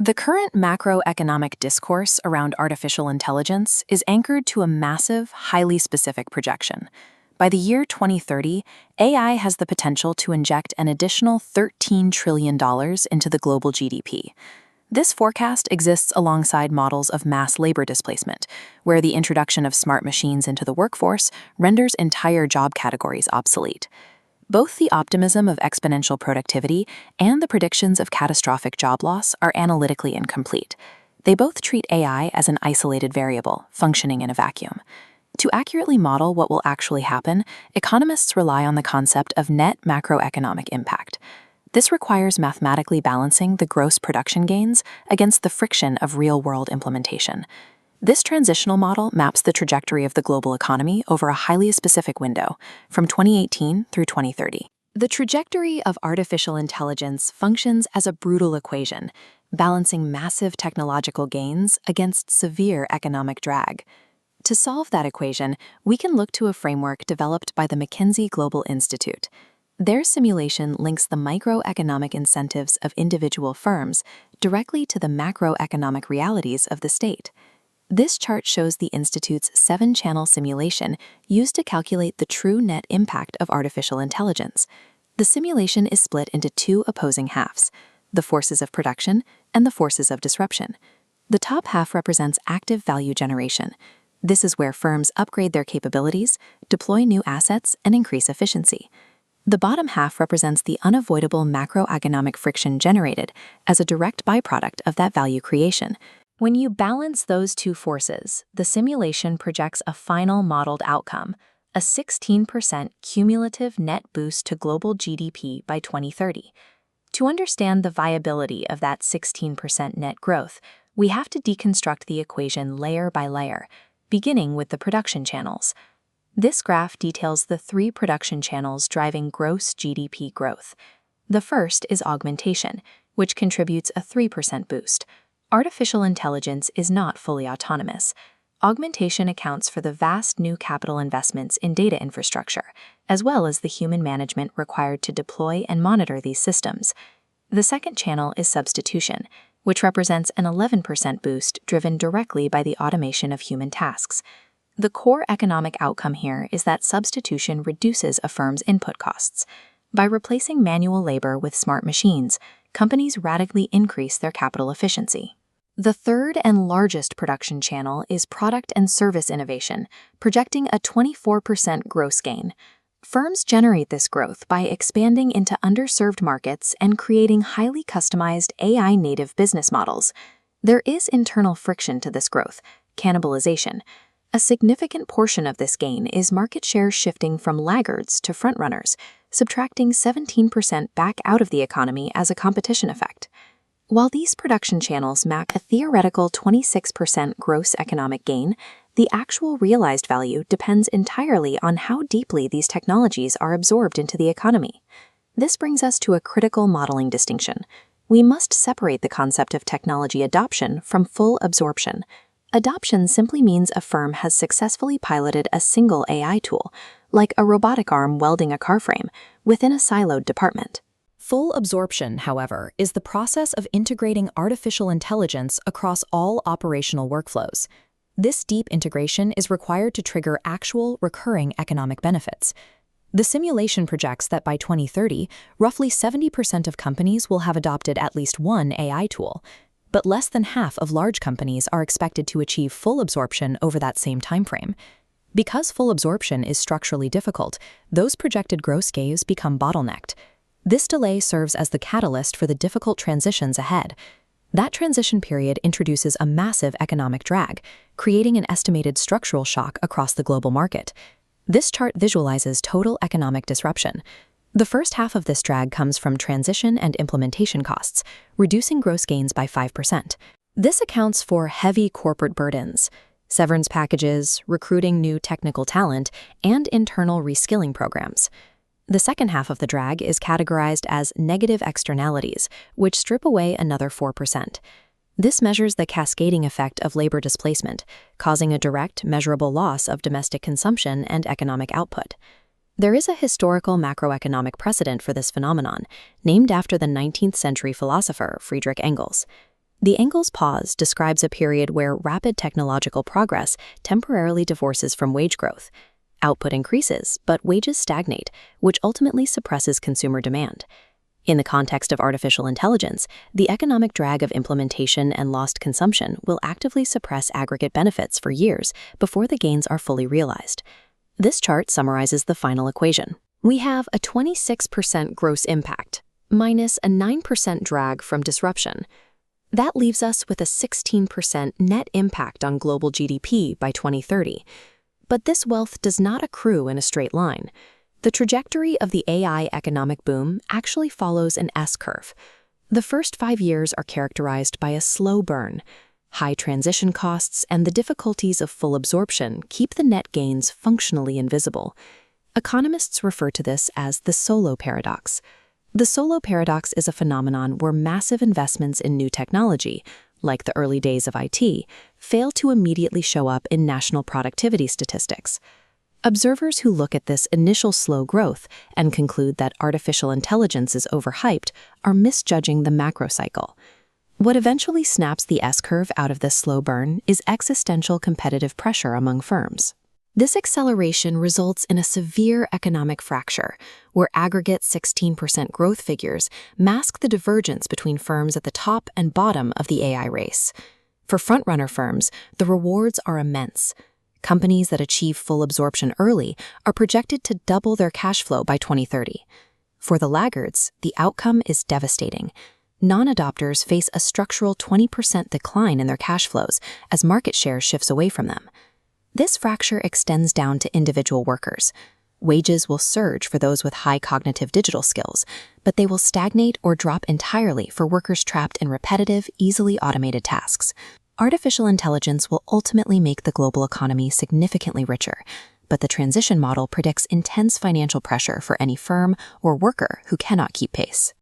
The current macroeconomic discourse around artificial intelligence is anchored to a massive, highly specific projection. By the year 2030, AI has the potential to inject an additional $13 trillion into the global GDP. This forecast exists alongside models of mass labor displacement, where the introduction of smart machines into the workforce renders entire job categories obsolete. Both the optimism of exponential productivity and the predictions of catastrophic job loss are analytically incomplete. They both treat AI as an isolated variable, functioning in a vacuum. To accurately model what will actually happen, economists rely on the concept of net macroeconomic impact. This requires mathematically balancing the gross production gains against the friction of real-world implementation. This transitional model maps the trajectory of the global economy over a highly specific window, from 2018 through 2030. The trajectory of artificial intelligence functions as a brutal equation, balancing massive technological gains against severe economic drag. To solve that equation, we can look to a framework developed by the McKinsey Global Institute. Their simulation links the microeconomic incentives of individual firms directly to the macroeconomic realities of the state. This chart shows the Institute's 7-channel simulation used to calculate the true net impact of artificial intelligence. The simulation is split into two opposing halves, the forces of production and the forces of disruption. The top half represents active value generation. This is where firms upgrade their capabilities, deploy new assets, and increase efficiency. The bottom half represents the unavoidable macroeconomic friction generated as a direct byproduct of that value creation. When you balance those two forces, the simulation projects a final modeled outcome, a 16% cumulative net boost to global GDP by 2030. To understand the viability of that 16% net growth, we have to deconstruct the equation layer by layer, beginning with the production channels. This graph details the 3 production channels driving gross GDP growth. The first is augmentation, which contributes a 3% boost. Artificial intelligence is not fully autonomous. Augmentation accounts for the vast new capital investments in data infrastructure, as well as the human management required to deploy and monitor these systems. The second channel is substitution, which represents an 11% boost driven directly by the automation of human tasks. The core economic outcome here is that substitution reduces a firm's input costs. By replacing manual labor with smart machines, companies radically increase their capital efficiency. The third and largest production channel is product and service innovation, projecting a 24% gross gain. Firms generate this growth by expanding into underserved markets and creating highly customized AI-native business models. There is internal friction to this growth, cannibalization. A significant portion of this gain is market share shifting from laggards to frontrunners, subtracting 17% back out of the economy as a competition effect. While these production channels map a theoretical 26% gross economic gain, the actual realized value depends entirely on how deeply these technologies are absorbed into the economy. This brings us to a critical modeling distinction. We must separate the concept of technology adoption from full absorption. Adoption simply means a firm has successfully piloted a single AI tool, like a robotic arm welding a car frame, within a siloed department. Full absorption, however, is the process of integrating artificial intelligence across all operational workflows. This deep integration is required to trigger actual, recurring economic benefits. The simulation projects that by 2030, roughly 70% of companies will have adopted at least one AI tool, but less than half of large companies are expected to achieve full absorption over that same timeframe. Because full absorption is structurally difficult, those projected gross gains become bottlenecked. This delay serves as the catalyst for the difficult transitions ahead. That transition period introduces a massive economic drag, creating an estimated structural shock across the global market. This chart visualizes total economic disruption. The first half of this drag comes from transition and implementation costs, reducing gross gains by 5%. This accounts for heavy corporate burdens, severance packages, recruiting new technical talent, and internal reskilling programs. The second half of the drag is categorized as negative externalities, which strip away another 4%. This measures the cascading effect of labor displacement, causing a direct, measurable loss of domestic consumption and economic output. There is a historical macroeconomic precedent for this phenomenon, named after the 19th century philosopher Friedrich Engels. The Engels pause describes a period where rapid technological progress temporarily divorces from wage growth. Output increases, but wages stagnate, which ultimately suppresses consumer demand. In the context of artificial intelligence, the economic drag of implementation and lost consumption will actively suppress aggregate benefits for years before the gains are fully realized. This chart summarizes the final equation. We have a 26% gross impact, minus a 9% drag from disruption. That leaves us with a 16% net impact on global GDP by 2030. But this wealth does not accrue in a straight line. The trajectory of the AI economic boom actually follows an S-curve. The first 5 years are characterized by a slow burn. High transition costs and the difficulties of full absorption keep the net gains functionally invisible. Economists refer to this as the solo paradox. The solo paradox is a phenomenon where massive investments in new technology, like the early days of IT, fail to immediately show up in national productivity statistics. Observers who look at this initial slow growth and conclude that artificial intelligence is overhyped are misjudging the macro cycle. What eventually snaps the S-curve out of this slow burn is existential competitive pressure among firms. This acceleration results in a severe economic fracture, where aggregate 16% growth figures mask the divergence between firms at the top and bottom of the AI race. For frontrunner firms, the rewards are immense. Companies that achieve full absorption early are projected to double their cash flow by 2030. For the laggards, the outcome is devastating. Non-adopters face a structural 20% decline in their cash flows as market share shifts away from them. This fracture extends down to individual workers. Wages will surge for those with high cognitive digital skills, but they will stagnate or drop entirely for workers trapped in repetitive, easily automated tasks. Artificial intelligence will ultimately make the global economy significantly richer, but the transition model predicts intense financial pressure for any firm or worker who cannot keep pace.